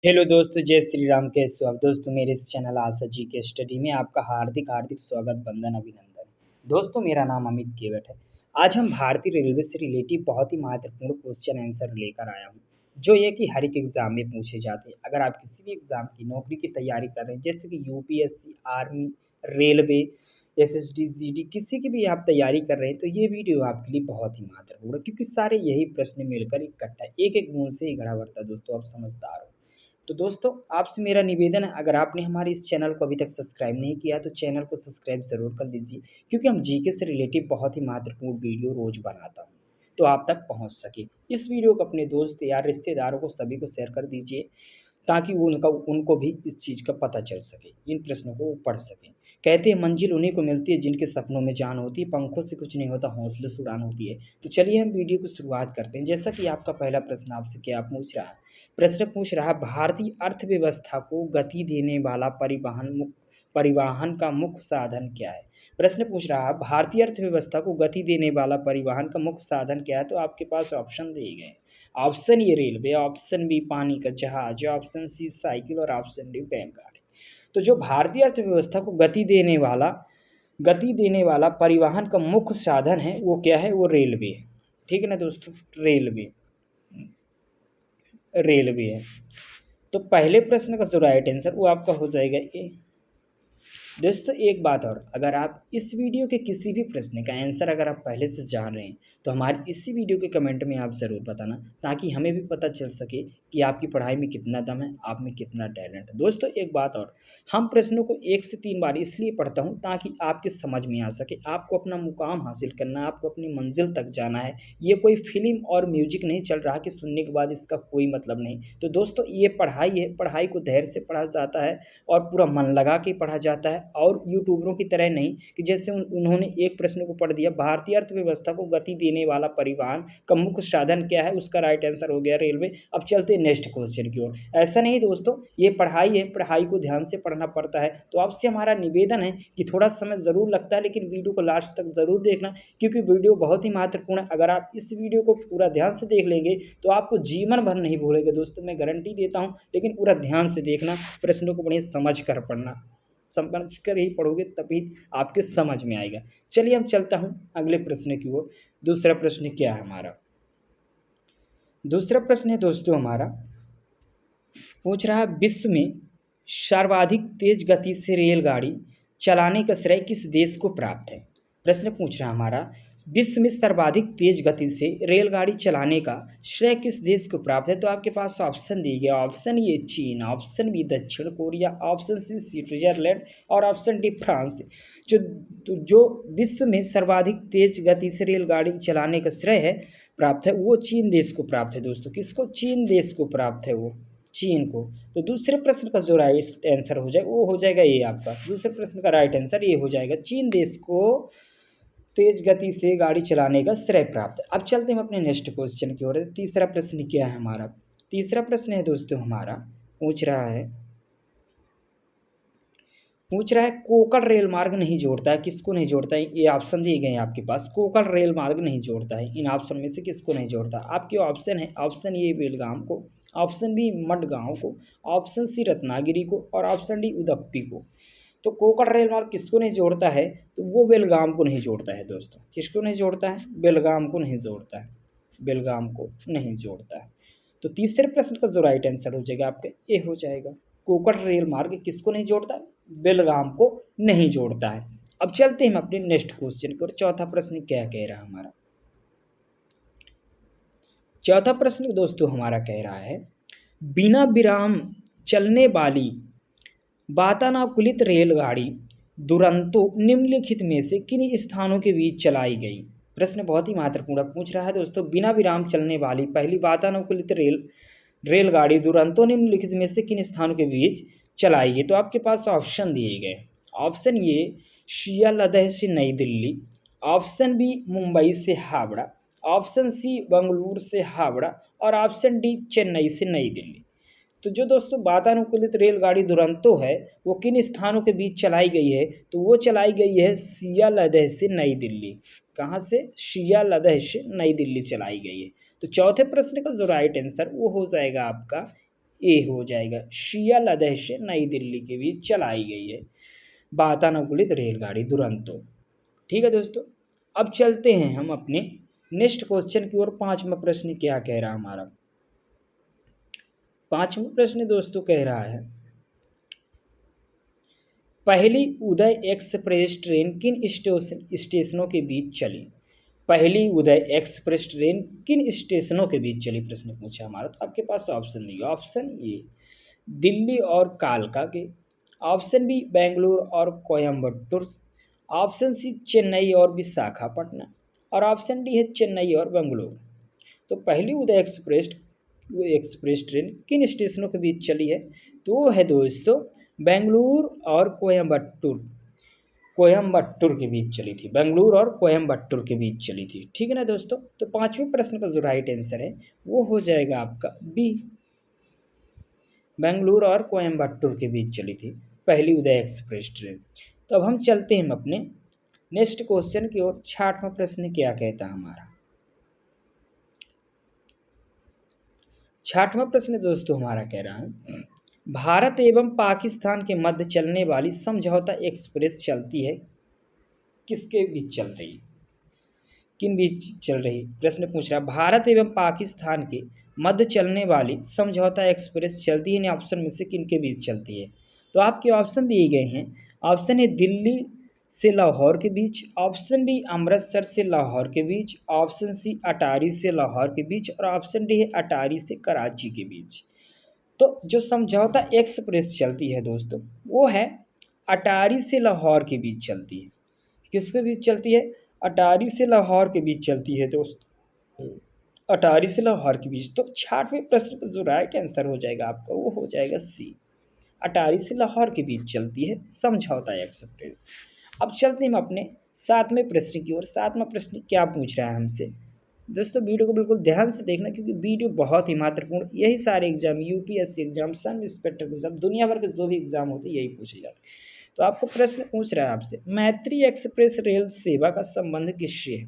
Hello दोस्तों, जय श्री राम। कैसे हो आप दोस्तों? मेरे इस चैनल आशा जी के स्टडी में आपका हार्दिक हार्दिक स्वागत, वंदन, अभिनंदन। दोस्तों, मेरा नाम अमित केवट है। आज हम भारतीय रेलवे से रिलेटिव बहुत ही महत्वपूर्ण क्वेश्चन आंसर लेकर आया हूँ, जो ये कि हर एक एग्जाम में पूछे जाते हैं। अगर आप किसी भी एग्जाम की नौकरी की तैयारी कर रहे हैं, जैसे कि UPSC, army, railway, SSD, GD, किसी की भी आप तैयारी कर रहे हैं, तो ये वीडियो आपके लिए बहुत ही महत्वपूर्ण है, क्योंकि सारे यही प्रश्न मिलकर इकट्ठा एक एक बूंद से ही घड़ा भरता है। दोस्तों, आप समझदार हो। तो दोस्तों, आपसे मेरा निवेदन है, अगर आपने हमारे इस चैनल को अभी तक सब्सक्राइब नहीं किया तो चैनल को सब्सक्राइब ज़रूर कर लीजिए, क्योंकि हम जीके से रिलेटिव बहुत ही महत्वपूर्ण वीडियो रोज़ बनाता हूँ, तो आप तक पहुँच सके। इस वीडियो को अपने दोस्त यार रिश्तेदारों को सभी को शेयर कर दीजिए, ताकि वो उनको भी इस चीज़ का पता चल सके, इन प्रश्नों को वो पढ़ सकें। कहते हैं मंजिल उन्हीं को मिलती है जिनके सपनों में जान होती है, पंखों से कुछ नहीं होता, हौसले से उड़ान होती है। तो चलिए हम वीडियो की शुरुआत करते हैं। जैसा कि आपका पहला प्रश्न आपसे क्या पूछ रहा है, प्रश्न पूछ रहा है, भारतीय अर्थव्यवस्था को गति देने वाला परिवहन का मुख्य साधन क्या है? प्रश्न पूछ रहा है, भारतीय अर्थव्यवस्था को गति देने वाला परिवहन का मुख्य साधन क्या है? तो आपके पास ऑप्शन दिए गए। Option A railway, option B पानी का जहाज, ऑप्शन सी साइकिल और ऑप्शन डी बैलगाड़ी। तो जो भारतीय अर्थव्यवस्था को गति देने वाला परिवहन का मुख्य साधन है, वो क्या है? वो रेलवे है। ठीक है ना दोस्तों? रेलवे रेलवे है। तो पहले प्रश्न का जो राइट आंसर वो आपका हो जाएगा ए। दोस्तों, एक बात और, अगर आप इस वीडियो के किसी भी प्रश्न का आंसर अगर आप पहले से जान रहे हैं, तो हमारे इसी वीडियो के कमेंट में आप ज़रूर बताना, ताकि हमें भी पता चल सके कि आपकी पढ़ाई में कितना दम है, आप में कितना टैलेंट है। दोस्तों, एक बात और, हम प्रश्नों को 1 से 3 बार इसलिए पढ़ता हूँ ताकि आपके समझ में आ सके। आपको अपना मुकाम हासिल करना है, आपको अपनी मंजिल तक जाना है। ये कोई फ़िल्म और म्यूजिक नहीं चल रहा कि सुनने के बाद इसका कोई मतलब नहीं। तो दोस्तों, ये पढ़ाई है, पढ़ाई को धैर्य से पढ़ा जाता है और पूरा मन लगा के पढ़ा जाता है, और यूट्यूबरों की तरह नहीं कि जैसे उन्होंने एक प्रश्न को पढ़ दिया, भारतीय अर्थव्यवस्था को गति देने वाला परिवहन का मुख्य साधन क्या है, उसका राइट आंसर हो गया रेलवे। अब चलते हैं नेक्स्ट क्वेश्चन की ओर। ऐसा नहीं दोस्तों, ये पढ़ाई है, पढ़ाई को ध्यान से पढ़ना पड़ता है। तो आपसे हमारा निवेदन है कि थोड़ा समय ज़रूर लगता है, लेकिन वीडियो को लास्ट तक ज़रूर देखना, क्योंकि वीडियो बहुत ही महत्वपूर्ण है। अगर आप इस वीडियो को पूरा ध्यान से देख लेंगे तो आपको जीवन भर नहीं भूलेंगे दोस्तों, मैं गारंटी देता हूँ। लेकिन पूरा ध्यान से देखना, प्रश्नों को बढ़िया समझ कर पढ़ना, समझ कर ही पढ़ोगे तभी आपके समझ में आएगा। चलिए, हम चलता हूँ अगले प्रश्न की ओर। दूसरा प्रश्न क्या है हमारा? दूसरा प्रश्न है दोस्तों हमारा, पूछ रहा है, विश्व में सर्वाधिक तेज गति से रेलगाड़ी चलाने का श्रेय किस देश को प्राप्त है? प्रश्न पूछ रहा है हमारा, विश्व में सर्वाधिक तेज गति से रेलगाड़ी चलाने का श्रेय किस देश को प्राप्त है? तो आपके पास ऑप्शन दिए गए। ऑप्शन ए चीन, ऑप्शन बी दक्षिण कोरिया, ऑप्शन सी स्विट्जरलैंड और ऑप्शन डी फ्रांस। जो जो विश्व में सर्वाधिक तेज गति से रेलगाड़ी चलाने का श्रेय है प्राप्त है, वो चीन देश को प्राप्त है। दोस्तों, किसको? चीन देश को प्राप्त है, वो चीन को। तो दूसरे प्रश्न का जो राइट आंसर हो जाएगा वो हो जाएगा ये आपका। दूसरे प्रश्न का राइट आंसर ये हो जाएगा, चीन देश को तेज गति से गाड़ी चलाने का श्रेय प्राप्त है। अब चलते हैं अपने नेक्स्ट क्वेश्चन की ओर। तीसरा प्रश्न क्या है हमारा? तीसरा प्रश्न है दोस्तों हमारा, पूछ रहा है कोकल रेल मार्ग नहीं जोड़ता है, किसको नहीं जोड़ता है? ये ऑप्शन दिए गए हैं आपके पास। कोकल रेल मार्ग नहीं जोड़ता है, इन ऑप्शन में से किसको नहीं जोड़ता? आपके ऑप्शन है, ऑप्शन ए बेलगाम को, ऑप्शन बी मडगांव को, ऑप्शन सी रत्नागिरी को और ऑप्शन डी उदप्पी को। तो कोकल रेल मार्ग किसको नहीं जोड़ता है? तो वो बेलगाम को नहीं जोड़ता है दोस्तों। किसको नहीं जोड़ता है? बेलगाम को नहीं जोड़ता है, बेलगाम को नहीं जोड़ता है। तो तीसरे प्रश्न का जो राइट आंसर हो जाएगा आपका ए हो जाएगा, कोकल रेल मार्ग किसको नहीं जोड़ता है? बेलगाम को नहीं जोड़ता है। अब चलते हैं हम अपने नेक्स्ट क्वेश्चन की ओर। चौथा प्रश्न क्या कह रहा है हमारा? चौथा प्रश्न दोस्तों हमारा कह रहा है, बिना विराम चलने वाली वातानुकूलित रेलगाड़ी दुरंतो निम्नलिखित में से किन स्थानों के बीच चलाई गई? प्रश्न बहुत ही महत्वपूर्ण पूछ रहा है दोस्तों, बिना विराम चलने वाली पहली वातानुकूलित रेलगाड़ी दुरंतो निम्नलिखित में से किन स्थानों के बीच चलाई गई? तो आपके पास ऑप्शन दिए गए। ऑप्शन ए सियालदह से नई दिल्ली, ऑप्शन बी मुंबई से हावड़ा, ऑप्शन सी बंगलुरु से हावड़ा और ऑप्शन डी चेन्नई से नई दिल्ली। तो जो दोस्तों वातानुकूलित रेलगाड़ी दुरंतो है, वो किन स्थानों के बीच चलाई गई है? तो वो चलाई गई है सियालदह से नई दिल्ली। कहाँ से? सियालदह से नई दिल्ली चलाई गई है। तो चौथे प्रश्न का जो राइट आंसर वो हो जाएगा आपका ए हो जाएगा। शिया लदह से नई दिल्ली के बीच चलाई गई है वातानुकूलित रेलगाड़ी दुरंतो। ठीक है दोस्तों, अब चलते हैं हम अपने नेक्स्ट क्वेश्चन की ओर। पांचवा प्रश्न क्या कह रहा है हमारा? पांचवा प्रश्न दोस्तों कह रहा है, पहली उदय एक्सप्रेस ट्रेन किन स्टेशनों के बीच चली? पहली उदय एक्सप्रेस ट्रेन किन स्टेशनों के बीच चली, प्रश्न पूछा हमारा। तो आपके पास ऑप्शन दिए, ऑप्शन ए दिल्ली और कालका के, ऑप्शन बी बेंगलुरु और कोयम्बटूर, ऑप्शन सी चेन्नई और विशाखापट्टनम, और ऑप्शन डी है चेन्नई और बेंगलुरु। तो पहली उदय एक्सप्रेस ट्रेन किन स्टेशनों के बीच चली है? तो वो है दोस्तों बेंगलुरु और कोयम्बटूर के बीच चली थी। बेंगलुरु और कोयम्बटूर के बीच चली थी। ठीक है ना दोस्तों। तो पांचवें प्रश्न का जो राइट आंसर है वो हो जाएगा आपका बी, बेंगलुरु और कोयम्बटूर के बीच चली थी पहली उदय एक्सप्रेस ट्रेन। तो अब हम चलते हैं अपने नेक्स्ट क्वेश्चन की ओर। छठवां प्रश्न क्या कहता है हमारा? छठवां प्रश्न दोस्तों हमारा कह रहा है, भारत एवं पाकिस्तान के मध्य चलने वाली समझौता एक्सप्रेस चलती है किसके बीच चल रही है? किन बीच चल रही? प्रश्न पूछ रहा है भारत एवं पाकिस्तान के मध्य चलने वाली समझौता एक्सप्रेस चलती है, इन ऑप्शन में से किन के बीच चलती है? तो आपके ऑप्शन दिए गए हैं। ऑप्शन ए दिल्ली से लाहौर के बीच, ऑप्शन बी अमृतसर से लाहौर के बीच, ऑप्शन सी अटारी से लाहौर के बीच, और ऑप्शन डी है अटारी से कराची के बीच। तो जो समझौता एक्सप्रेस चलती है दोस्तों वो है अटारी से लाहौर के बीच चलती है। किसके बीच चलती है? अटारी से लाहौर के बीच चलती है दोस्तों, अटारी से लाहौर के बीच। तो छठवें प्रश्न का जो राइट आंसर हो जाएगा आपका वो हो जाएगा सी, अटारी से लाहौर के बीच चलती है समझौता एक्सप्रेस। अब चलते हैं हम अपने सातवें प्रश्न की ओर। सातवां प्रश्न क्या पूछ रहा है हमसे? दोस्तों वीडियो को बिल्कुल ध्यान से देखना क्योंकि वीडियो बहुत ही महत्वपूर्ण, यही सारे exam UPSC exam, sub inspector exam, दुनिया भर के जो भी एग्जाम होते हैं यही पूछे जाते हैं। तो आपको प्रश्न पूछ रहा है आपसे, मैत्री एक्सप्रेस रेल सेवा का संबंध किससे है?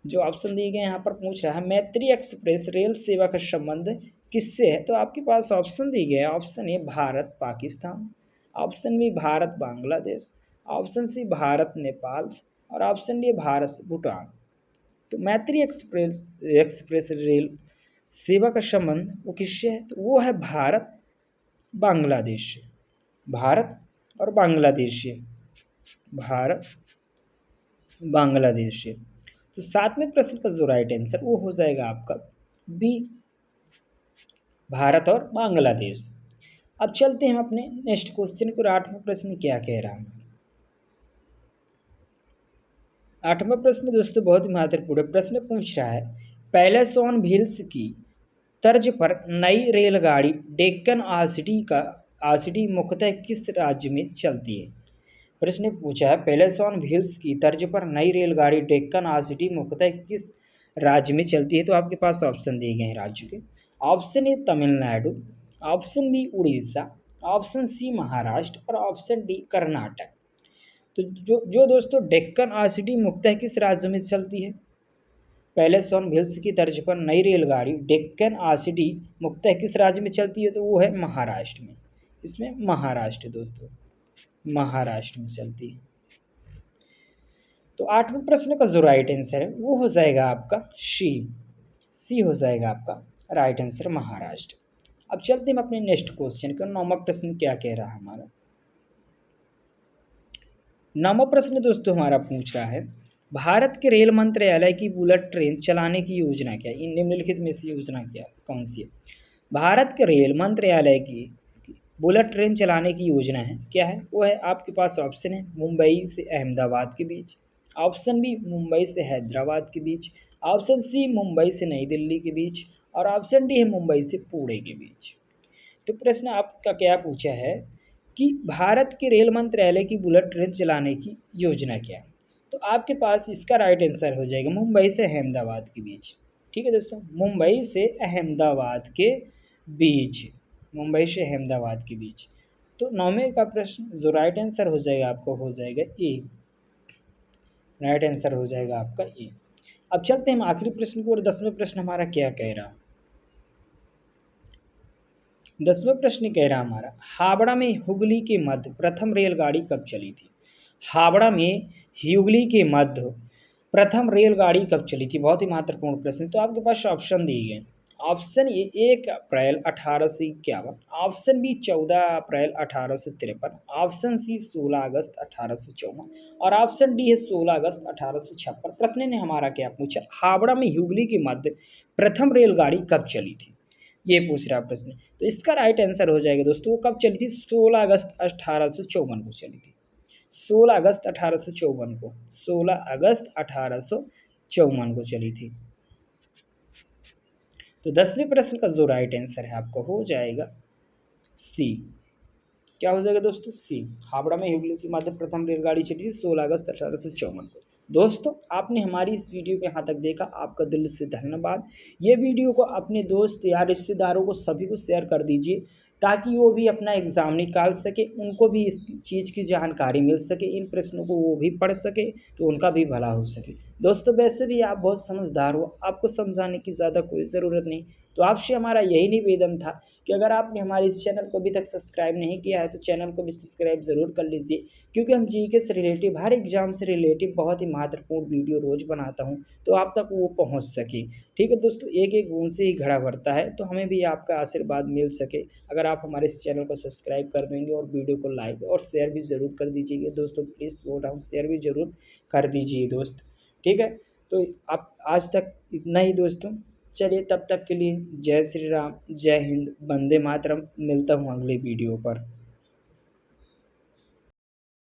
जो ऑप्शन दिए गए यहाँ पर पूछ रहा है मैत्री एक्सप्रेस रेल सेवा का संबंध किससे है? तो आपके पास ऑप्शन दिए गए हैं। Option A Bharat Pakistan, option B Bharat Bangladesh, option C Bharat Nepal, और ऑप्शन डी भारत से भूटान। तो मैत्री एक्सप्रेस रेल सेवा का संबंध वो किससे है? तो वो है भारत बांग्लादेश से, भारत और बांग्लादेश से, भारत बांग्लादेश से। तो सातवें प्रश्न का जो राइट आंसर वो हो जाएगा आपका बी, भारत और बांग्लादेश। अब चलते हैं हम अपने नेक्स्ट क्वेश्चन को। आठवां प्रश्न क्या कह रहा है? आठवां प्रश्न दोस्तों बहुत ही महत्वपूर्ण प्रश्न पूछ रहा है, पैलेस ऑन व्हील्स की तर्ज पर नई रेलगाड़ी डेक्कन आसिटी मुख्यतः किस राज्य में चलती है? प्रश्न पूछा है पैलेस ऑन व्हील्स की तर्ज पर नई रेलगाड़ी डेक्कन आसिटी मुख्यतः किस राज्य में चलती है? तो आपके पास ऑप्शन दिए गए हैं राज्य के। Option A Tamil Nadu, option B Orissa, option C Maharashtra, और ऑप्शन डी कर्नाटक। तो जो दोस्तों डेक्कन आसिटी मुख्यतः किस राज्य में चलती है? पैलेस ऑन व्हील्स की तर्ज पर नई रेलगाड़ी डेक्कन आसिटी मुख्यतः किस राज्य में चलती है? तो वो है महाराष्ट्र में। इसमें महाराष्ट्र दोस्तों, महाराष्ट्र में चलती है। तो आठवें प्रश्न का जो राइट आंसर है वो हो जाएगा आपका सी हो जाएगा आपका राइट आंसर, महाराष्ट्र। अब चलते हैं अपने नेक्स्ट क्वेश्चन का। नौवां प्रश्न क्या कह रहा है हमारा? नौवां प्रश्न दोस्तों हमारा पूछ रहा है, भारत के रेल मंत्रालय की बुलेट ट्रेन चलाने की योजना क्या है? इन निम्नलिखित में से योजना क्या कौन सी है? भारत के रेल मंत्रालय की बुलेट ट्रेन चलाने की योजना है क्या है? वो है आपके पास ऑप्शन है मुंबई से अहमदाबाद के बीच, ऑप्शन बी मुंबई से हैदराबाद के बीच, ऑप्शन सी मुंबई से नई दिल्ली के बीच, और ऑप्शन डी है मुंबई से पुणे के बीच। तो प्रश्न आपका क्या पूछा है कि भारत के रेल मंत्रालय की बुलेट ट्रेन चलाने की योजना क्या है? तो आपके पास इसका राइट आंसर हो जाएगा मुंबई से अहमदाबाद के बीच। ठीक है दोस्तों, मुंबई से अहमदाबाद के बीच, मुंबई से अहमदाबाद के बीच। तो नौवें का प्रश्न जो राइट आंसर हो जाएगा आपको हो जाएगा ए, राइट आंसर हो जाएगा आपका ए। अब चलते हैं हम आखिरी प्रश्न को। और 10वें प्रश्न हमारा क्या कह रहा है? 10वां प्रश्न कह रहा हमारा, हावड़ा में हुगली के मध्य प्रथम रेलगाड़ी कब चली थी? हावड़ा में हुगली के मध्य प्रथम रेलगाड़ी कब चली थी? बहुत ही महत्वपूर्ण प्रश्न। तो आपके पास ऑप्शन दिए गए। ऑप्शन ए 1 अप्रैल 1851, ऑप्शन बी 14 अप्रैल 1853, ऑप्शन सी 16 अगस्त 1854 और ऑप्शन डी है 16 अगस्त 1856। प्रश्न ने हमारा क्या पूछा, हावड़ा में हुगली के मध्य प्रथम रेलगाड़ी कब चली थी, ये पूछ रहा प्रश्न। तो इसका राइट आंसर हो जाएगा दोस्तों, वो कब चली थी? 16 अगस्त 1854 को चली थी। 16 अगस्त 1854 को, 16 अगस्त 1854 को चली थी। तो 10वें प्रश्न का जो राइट आंसर है आपका हो जाएगा सी। क्या हो जाएगा दोस्तों? सी। हावड़ा में हुगली की मध्य प्रथम रेलगाड़ी चली थी 16 अगस्त 1854 को। दोस्तों, आपने हमारी इस वीडियो को यहाँ तक देखा, आपका दिल से धन्यवाद। ये वीडियो को अपने दोस्त या रिश्तेदारों को सभी को शेयर कर दीजिए, ताकि वो भी अपना एग्ज़ाम निकाल सके, उनको भी इस चीज़ की जानकारी मिल सके, इन प्रश्नों को वो भी पढ़ सके, तो उनका भी भला हो सके। दोस्तों, वैसे भी आप बहुत समझदार हो, आपको समझाने की ज़्यादा कोई ज़रूरत नहीं। तो आपसे हमारा यही निवेदन था कि अगर आपने हमारे इस चैनल को अभी तक सब्सक्राइब नहीं किया है, तो चैनल को भी सब्सक्राइब ज़रूर कर लीजिए, क्योंकि हम जीके से रिलेटिव, हर एग्ज़ाम से रिलेटिव बहुत ही महत्वपूर्ण वीडियो रोज़ बनाता हूँ, तो आप तक वो पहुँच सके। ठीक है दोस्तों, एक एक बूंद से ही घड़ा भरता है, तो हमें भी आपका आशीर्वाद मिल सके अगर आप हमारे इस चैनल को सब्सक्राइब कर देंगे और वीडियो को लाइक और शेयर भी ज़रूर कर दीजिएगा। दोस्तों प्लीज़ बोल रहा हूँ, शेयर भी ज़रूर कर दीजिए दोस्त। ठीक है, तो आप आज तक इतना ही दोस्तों। चलिए, तब तक के लिए जय श्री राम, जय हिंद, वंदे मातरम। मिलता हूँ अगले वीडियो पर।